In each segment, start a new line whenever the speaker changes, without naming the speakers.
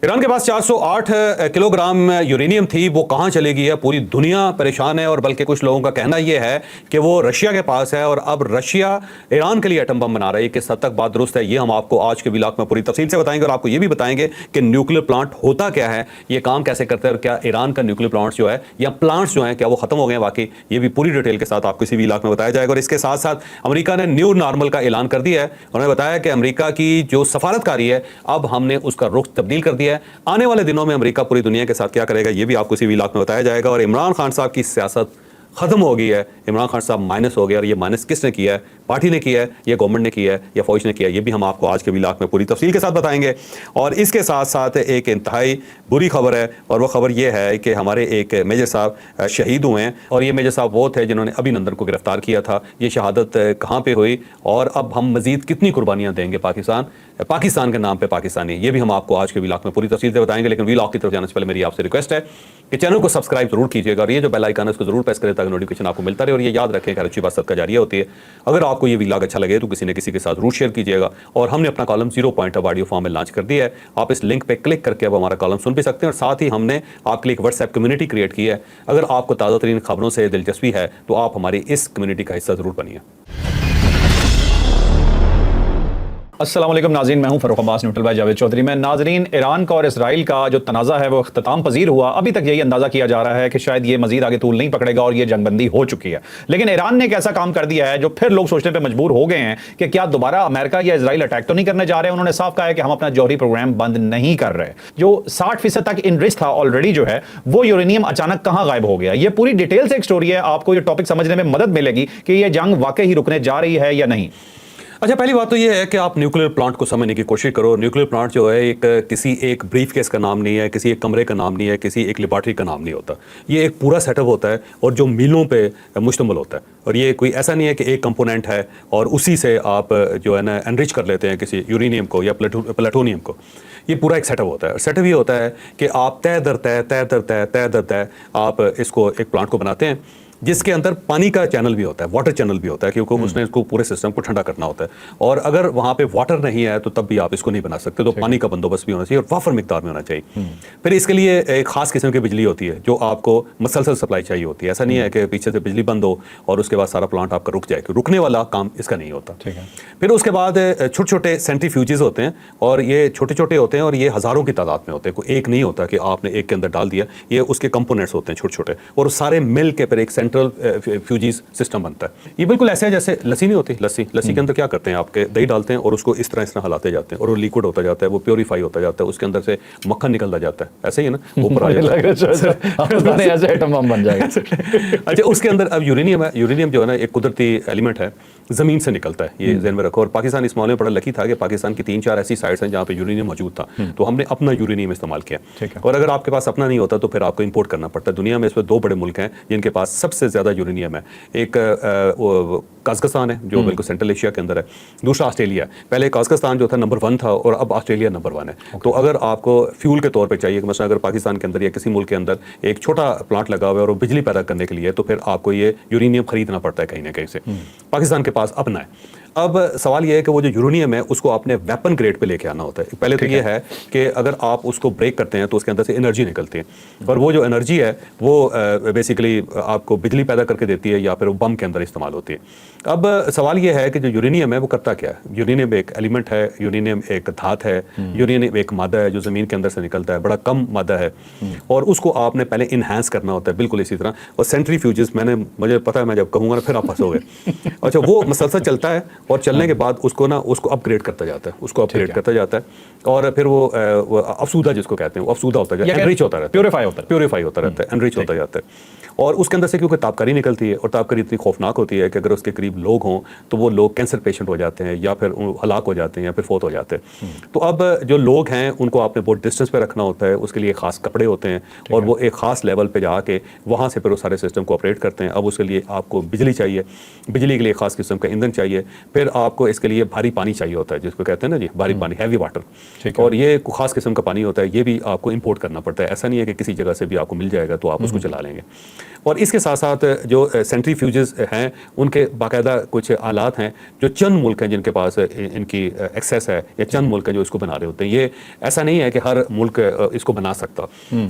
Iran के पास 408 kilogram uranium थी, वो कहाँ चली गई है? पूरी दुनिया परेशान है और बल्कि कुछ लोगों का कहना यह है कि वो रशिया के पास है और अब रशिया ईरान के लिए एटम बम बना रही है। किस हद तक बात दुरुस्त है ये हम आपको आज के व्लॉग में पूरी तफसील से बताएंगे और आपको ये भी बताएंगे कि न्यूक्लियर प्लांट होता क्या है, ये काम कैसे करते हैं और क्या ईरान का न्यूक्लियर प्लांट्स जो है या प्लांट्स जो हैं क्या वो खत्म हो गए हैं वाकई, ये भी पूरी डिटेल के साथ आपको इसी व्लॉग में बताया जाएगा। और इसके साथ साथ अमेरिका ने न्यू नॉर्मल का ऐलान कर दिया है। उन्होंने बताया कि अमेरिका की जो सफारतकारी है अब हमने उसका रुख तब्दील कर दिया है। आने वाले दिनों में अमेरिका पूरी दुनिया के साथ क्या करेगा ये भी आपको इसी व्लॉग में बताया जाएगा। और इमरान खान साहब की सियासत खत्म हो गई है, इमरान खान साहब माइनस हो गया और ये माइनस किसने किया है? पार्टी ने किया है या गवर्नमेंट ने किया है या फौज ने किया है? ये भी हम आपको आज के व्लॉग में पूरी तफसील के साथ बताएंगे। और इसके साथ साथ एक इंतहाई बुरी खबर है और वो खबर ये है कि हमारे एक मेजर साहब शहीद हुए हैं और ये मेजर साहब वो थे जिन्होंने अभिनंदन को गिरफ्तार किया था। ये शहादत कहाँ पे हुई और अब हम मजीद कितनी कुर्बानियाँ देंगे पाकिस्तान के नाम पे पाकिस्तानी, ये भी हम आपको आज के व्लॉग में पूरी तफसील से बताएंगे। लेकिन व्लॉग की तरफ जाने से पहले मेरी आपसे रिक्वेस्ट है कि चैनल को सब्सक्राइब जरूर कीजिएगा और ये जो बेल आइकन है उसको जरूर प्रेस करें ताकि नोटिफिकेशन आपको मिलता रहे। और ये याद रखें कि अच्छी बात सदका जारिया होती है। अगर आपको ये व्लॉग अच्छा लगे तो किसी न किसी के साथ जरूर शेयर कीजिएगा। और हमने अपना कॉलम 0 पॉइंट ऑडियो फॉर्म में लॉन्च कर दिया है, आप इस लिंक पे क्लिक करके अब हमारा कॉलम सुन भी सकते हैं। और साथ ही हमने आपके लिए एक व्हाट्सएप कम्युनिटी क्रिएट की है। अगर आपको ताज़ा तरीन खबरों से दिलचस्पी है तो आप हमारी इस कम्युनिटी का हिस्सा जरूर बनिए।
अस्सलाम वालेकुम नाज़रीन, मैं हूं फ़रूख़ अब्बास न्यूट्रल बाय जावेद चौधरी। मैं नाज़रीन, ईरान का और इसराइल का जो तनाज़ा है वो इख्तिताम पजीर हुआ। अभी तक यही अंदाज़ा किया जा रहा है कि शायद ये मज़ीद आगे तूल नहीं पकड़ेगा और ये जंगबंदी हो चुकी है। लेकिन ईरान ने एक ऐसा काम कर दिया है जो फिर लोग सोचने पर मजबूर हो गए हैं कि क्या दोबारा अमेरिका या इसराइल अटैक तो नहीं करने जा रहे हैं। उन्होंने साफ कहा है कि हम अपना जौहरी प्रोग्राम बंद नहीं कर रहे। जो 60% तक इनरिच था ऑलरेडी जो है वो यूरेनियम अचानक कहाँ गायब हो गया, ये पूरी डिटेल से एक स्टोरी है। आपको ये टॉपिक समझने में मदद मिलेगी कि ये जंग वाकई ही रुकने जा रही है या नहीं।
अच्छा, पहली बात तो ये है कि आप न्यूक्लियर प्लांट को समझने की कोशिश करो। न्यूक्लियर प्लांट जो है किसी एक ब्रीफ केस का नाम नहीं है, किसी एक कमरे का नाम नहीं है, किसी एक लेबॉरेटरी का नाम नहीं होता। ये एक पूरा सेटअप होता है और जो मीलों पे मुश्तमिल होता है। और ये कोई ऐसा नहीं है कि एक कंपोनेंट है और उसी से आप जो है ना एनरिच कर लेते हैं किसी यूरेनियम को या प्लेटोनियम को। ये पूरा एक सेटअप होता है। सेटअप ये होता है कि आप तय दर तय आप इसको एक प्लांट को बनाते हैं जिसके अंदर पानी का चैनल भी होता है, वाटर चैनल भी होता है, क्योंकि उसने इसको पूरे सिस्टम को ठंडा करना होता है। और अगर वहाँ पे वाटर नहीं है तो तब भी आप इसको नहीं बना सकते। तो पानी का बंदोबस्त भी होना चाहिए और वाफर मिकदार में होना चाहिए। फिर इसके लिए एक खास किस्म की बिजली होती है जो आपको मसलसल सप्लाई चाहिए होती है। ऐसा नहीं है कि पीछे से बिजली बंद हो और उसके बाद सारा प्लांट आपका रुक जाए, रुकने वाला काम इसका नहीं होता। फिर उसके बाद छोटे छोटे सेंट्रीफ्यूजेस होते हैं और ये छोटे छोटे होते हैं और ये हज़ारों की तादाद में होते हैं। कोई एक नहीं होता कि आपने एक के अंदर डाल दिया, ये उसके कंपोनेंट्स होते हैं छोटे छोटे और सारे मिल के फिर एक सेंट्रल फ्यूजीज सिस्टम बनता है। ये बिल्कुल ऐसे है जैसे लस्सी नहीं होती। लस्सी के अंदर क्या करते हैं, आपके दही डालते हैं और उसको इस तरह हिलाते जाते हैं और वो लिक्विड होता जाता है, वो प्योरीफाई होता जाता है, उसके अंदर से मक्खन निकलता जाता है। ऐसे ही है ना, ऊपर आ जाता है
ऐसे एटम बम बन जाएगा।
अच्छा, उसके अंदर अब यूरेनियम है। यूरेनियम जो है ना एक कुदरती एलिमेंट है, ज़मीन से निकलता है। ये ज़हन में रखो। और पाकिस्तान इस मामले में बड़ा लकी था कि पाकिस्तान की 3-4 ऐसी साइट्स हैं जहाँ पे यूरेनियम मौजूद था, तो हमने अपना यूरेनियम इस्तेमाल किया। और अगर आपके पास अपना नहीं होता तो फिर आपको इंपोर्ट करना पड़ता है। दुनिया में इस पर 2 बड़े मुल्क हैं जिनके पास सबसे ज़्यादा यूरेनियम है। एक कज़ाकिस्तान है जो बिल्कुल सेंट्रल एशिया के अंदर है, दूसरा ऑस्ट्रेलिया है। पहले कज़ाकिस्तान जो था नंबर 1 था और अब ऑस्ट्रेलिया नंबर 1 है। तो अगर आपको फ्यूल के तौर पे चाहिए कि मतलब अगर पाकिस्तान के अंदर या किसी मुल्क के अंदर एक छोटा प्लांट लगा हुआ है और बिजली पैदा करने के लिए, तो फिर आपको ये यूरेनियम खरीदना पड़ता है कहीं ना कहीं से। पाकिस्तान के पास अपना है। अब सवाल ये है कि वो जो यूरेनियम है उसको आपने वेपन ग्रेड पे लेके आना होता है। पहले तो ये है कि अगर आप उसको ब्रेक करते हैं तो उसके अंदर से एनर्जी निकलती है और वो जो एनर्जी है वो बेसिकली आपको बिजली पैदा करके देती है या फिर वो बम के अंदर इस्तेमाल होती है। अब सवाल ये है कि जो यूरेनियम है वो करता क्या है। यूरेनियम एक एलिमेंट है, यूरेनियम एक धात है, यूरेनियम एक मादा है जो ज़मीन के अंदर से निकलता है, बड़ा कम मादा है और उसको आपने पहले इन्हांस करना होता है। बिल्कुल इसी तरह। और सेंट्रीफ्यूजेस मुझे पता है, मैं जब कहूँगा ना फिर आप फंसोगे। अच्छा, वो मसलसल चलता है और चलने के बाद उसको अपग्रेड करता जाता है और फिर वो अफसूदा जिसको कहते हैं वो अफसूदा होता है, एनरिच होता रहता है, प्योरीफाई होता रहता है, एनरिच होता जाता है। और उसके अंदर से क्योंकि तापकारी निकलती है और तापकारी इतनी खौफनाक होती है कि अगर उसके करीब लोग हों तो वो लोग कैंसर पेशेंट हो जाते हैं या फिर हलाक हो जाते हैं या फिर फौत हो जाते हैं। तो अब जो लोग हैं उनको आपने बहुत डिस्टेंस पे रखना होता है, उसके लिए ख़ास कपड़े होते हैं और वो एक ख़ास लेवल पे जाके वहाँ से फिर वो सारे सिस्टम को ऑपरेट करते हैं। अब उसके लिए आपको बिजली चाहिए, बिजली के लिए ख़ास किस्म का ईंधन चाहिए, फिर आपको इसके लिए भारी पानी चाहिए होता है जिसको कहते हैं ना जी भारी पानी, हैवी वाटर। और ये ख़ास किस्म का पानी होता है, ये भी आपको इंपोर्ट करना पड़ता है। ऐसा नहीं है कि किसी जगह से भी आपको मिल जाएगा तो आप उसको चला लेंगे। और इसके साथ साथ जो सेंट्रीफ्यूजेस हैं उनके बाकायदा باقاعدہ کچھ آلات ہیں جو چند ملک ہیں جن کے پاس ان کی ایکسیس ہے, یا چند ملک ہیں جو اس کو بنا رہے ہوتے ہیں. یہ ایسا نہیں ہے کہ ہر ملک اس کو بنا سکتا.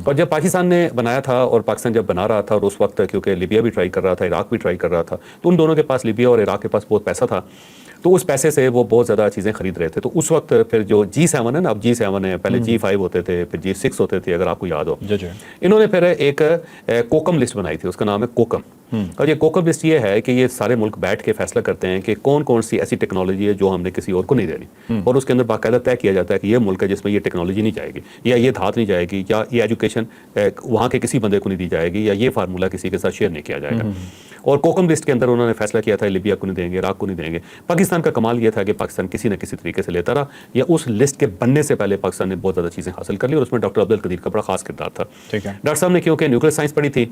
اور جب پاکستان نے بنایا تھا, اور پاکستان جب بنا رہا تھا, اور اس وقت کیونکہ لیبیا بھی ٹرائی کر رہا تھا, عراق بھی ٹرائی کر رہا تھا, تو ان دونوں کے پاس, لیبیا اور عراق کے پاس بہت پیسہ تھا, تو اس پیسے سے وہ بہت زیادہ چیزیں خرید رہے تھے. تو اس وقت پھر جو G7 ہے نا, اب G7 ہے, پہلے G5 ہوتے تھے, پھر G6 ہوتے تھے, اگر آپ کو یاد ہو. انہوں نے پھر ایک کوکم لسٹ بنائی تھی, اس کا نام ہے کوکم. اور یہ کوکم لسٹ یہ ہے کہ یہ سارے ملک بیٹھ کے فیصلہ کرتے ہیں کہ کون کون سی ایسی ٹیکنالوجی ہے جو ہم نے کسی اور کو نہیں دینی, اور اس کے اندر باقاعدہ طے کیا جاتا ہے کہ یہ ملک ہے جس میں یہ ٹیکنالوجی نہیں جائے گی, یا یہ دھات نہیں جائے گی, یا یہ ایجوکیشن وہاں کے کسی بندے کو نہیں دی جائے گی, یا یہ فارمولہ کسی کے ساتھ شیئر نہیں کیا جائے گا. اور کوکم لسٹ کے اندر انہوں نے فیصلہ کیا تھا لیبیا کو نہیں دیں گے, عراق کو نہیں دیں گے. پاکستان کا کمال یہ تھا کہ پاکستان کسی نہ کسی طریقے سے لیتا رہا, یا اس لسٹ کے بننے سے پہلے پاکستان نے بہت زیادہ چیزیں حاصل کر لی, اور اس میں ڈاکٹر عبد القدیر کا بڑا خاص کردار تھا. ڈاکٹر صاحب نے کیونکہ نیوکلیئر سائنس پڑھی تھی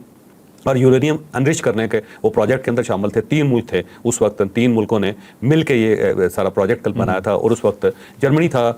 اور یورینیم انرچ کرنے کے وہ پروجیکٹ کے اندر شامل تھے, 3 ملک تھے اس وقت, 3 ملکوں نے مل کے یہ سارا پروجیکٹ کل بنایا تھا. اور اس وقت جرمنی تھا,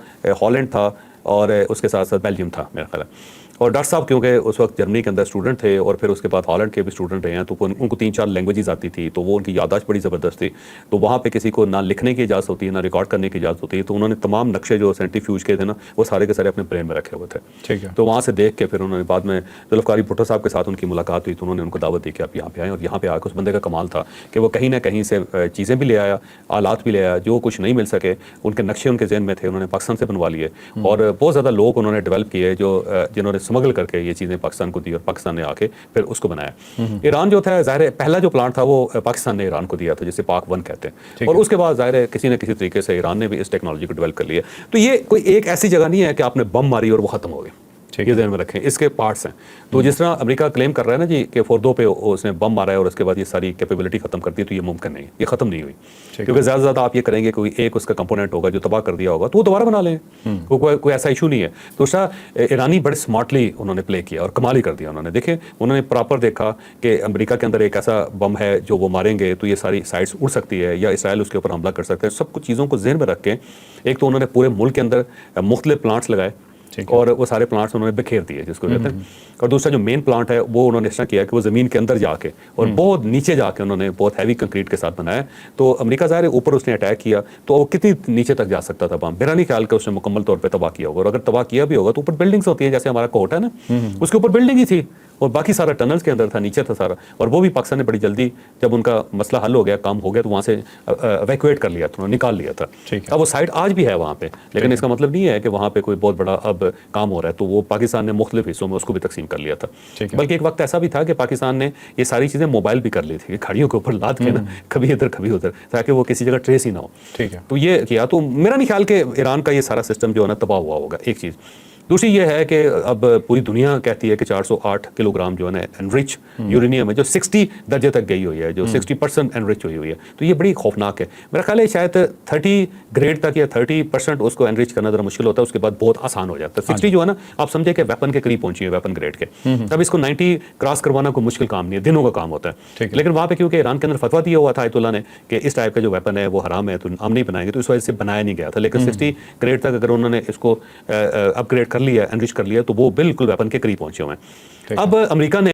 ہالینڈ تھا, اور اس کے ساتھ ساتھ بیلجیم تھا میرا خیال ہے. اور ڈاکٹر صاحب کیونکہ اس وقت جرمنی کے اندر اسٹوڈنٹ تھے, اور پھر اس کے بعد ہالینڈ کے بھی اسٹوڈنٹ رہے ہیں, تو ان کو 3-4 لینگویجز آتی تھی, تو وہ ان کی یادداشت بڑی زبردست تھی. تو وہاں پہ کسی کو نہ لکھنے کی اجازت ہوتی ہے, نہ ریکارڈ کرنے کی اجازت ہوتی ہے. تو انہوں نے تمام نقشے جو سینٹریفیوج کے تھے نا, وہ سارے کے سارے اپنے برین میں رکھے ہوئے تھے. تو وہاں سے دیکھ کے پھر انہوں نے بعد میں ذوالفقار بھٹو صاحب کے ساتھ ان کی ملاقات ہوئی, تو انہوں نے ان کو دعوت دی کہ آپ یہاں پہ آئیں. اور یہاں پہ آ کے اس بندے کا کمال تھا کہ وہ کہیں نہ کہیں سے چیزیں بھی لے آیا, آلات بھی لے آیا, جو کچھ نہیں مل سکے ان کے نقشے ان کے ذہن میں تھے, انہوں نے پاکستان سے بنوا لیے. اور بہت زیادہ لوگ انہوں نے ڈیولپ کیے جنہوں نے اسمگل کر کے یہ چیزیں پاکستان کو دی, اور پاکستان نے آ کے پھر اس کو بنایا. ایران جو تھا, ظاہر ہے پہلا جو پلانٹ تھا وہ پاکستان نے ایران کو دیا تھا, جسے پاک 1 کہتے ہیں. اور اس کے بعد ظاہر ہے کسی نہ کسی طریقے سے ایران نے بھی اس ٹیکنالوجی کو ڈیولپ کر لیا. تو یہ کوئی ایک ایسی جگہ نہیں ہے کہ آپ نے بم ماری اور وہ ختم ہو گئے, یہ ذہن میں رکھیں, اس کے پارٹس ہیں. تو جس طرح امریکہ کلیم کر رہا ہے نا جی کہ فوردو پہ اس نے بم مارا ہے اور اس کے بعد یہ ساری کیپیبلٹی ختم کر دی, تو یہ ممکن نہیں, یہ ختم نہیں ہوئی. کیونکہ زیادہ سے زیادہ آپ یہ کریں گے کوئی ایک اس کا کمپوننٹ ہوگا جو تباہ کر دیا ہوگا, تو وہ دوبارہ بنا لیں, کوئی ایسا ایشو نہیں ہے. دوسرا, ایرانی بڑے اسمارٹلی انہوں نے پلے کیا اور کمال ہی کر دیا. انہوں نے دیکھیں, انہوں نے پراپر دیکھا کہ امریکہ کے اندر ایک ایسا بم ہے جو وہ ماریں گے تو یہ ساری سائٹس اڑ سکتی ہے, یا اسرائیل اس کے اوپر حملہ کر سکتے ہیں. سب کچھ چیزوں کو ذہن میں رکھ کے ایک تو انہوں نے پورے ملک کے اندر مختلف پلانٹس لگائے, اور وہ سارے پلانٹس انہوں نے بکھیر دیے جس کو کہتے ہیں. اور دوسرا جو مین پلانٹ ہے وہ انہوں نے اس طرح کیا کہ وہ زمین کے اندر جا کے اور بہت نیچے جا کے انہوں نے بہت ہیوی کنکریٹ کے ساتھ بنایا. تو امریکہ ظاہر ہے اوپر اس نے اٹیک کیا, تو وہ کتنی نیچے تک جا سکتا تھا بم, میرا نہیں خیال کہ اس نے مکمل طور پہ تباہ کیا ہوگا. اور اگر تباہ کیا بھی ہوگا تو اوپر بلڈنگس ہوتی ہیں, جیسے ہمارا کوٹ ہے نا, اس کے اوپر بلڈنگ ہی تھی, اور باقی سارا ٹنلز کے اندر تھا, نیچے تھا سارا. اور وہ بھی پاکستان نے بڑی جلدی جب ان کا مسئلہ حل ہو گیا, کام ہو گیا, تو وہاں سے ایویکویٹ کر لیا تھا, نکال لیا تھا. اب وہ سائٹ آج بھی ہے وہاں پہ, لیکن اس کا مطلب نہیں ہے کہ وہاں پہ کوئی بہت بڑا اب کام ہو رہا ہے. تو وہ پاکستان نے مختلف حصوں میں اس کو بھی تقسیم کر لیا تھا. بلکہ ایک وقت ایسا بھی تھا کہ پاکستان نے یہ ساری چیزیں موبائل بھی کر لی تھی, کھڑیوں کے اوپر لاد کے نا, کبھی ادھر کبھی ادھر, تاکہ وہ کسی جگہ ٹریس ہی نہ ہو. تو یہ کیا. تو میرا نہیں خیال کہ ایران کا یہ سارا سسٹم جو ہے نا تباہ ہوا ہوگا, ایک چیز. دوسری یہ ہے کہ اب پوری دنیا کہتی ہے کہ 408 کلو گرام جو ہے نا انرچ یورینیم ہے, جو 60 درجے تک گئی ہوئی ہے, جو 60% انرچ ہوئی ہے. تو یہ بڑی خوفناک ہے. میرا خیال ہے شاید 30 گریڈ تک یا 30% اس کو انرچ کرنا ذرا مشکل ہوتا ہے, اس کے بعد بہت آسان ہو جاتا ہے. 60 جو ہے نا, آپ سمجھے کہ ویپن کے قریب پہنچی ہے, ویپن گریڈ کے. اب اس کو 90 کراس کروانا کوئی مشکل کام نہیں ہے, دنوں کا کام ہوتا ہے. لیکن وہاں پہ کیونکہ ایران کے اندر فتویٰ دیا ہوا تھا آیت اللہ نے کہ اس ٹائپ کا جو ویپن ہے وہ حرام ہے, تو ہم نہیں بنائیں گے, تو اس وجہ سے بنایا نہیں گیا تھا. لیکن 60 گریڈ تک اگر انہوں نے اس کو اپ گریڈ کر لیا, انرچ کر لیا, تو وہ بالکل ویپن کے قریب پہنچے ہوئے ہیں. اب امریکہ نے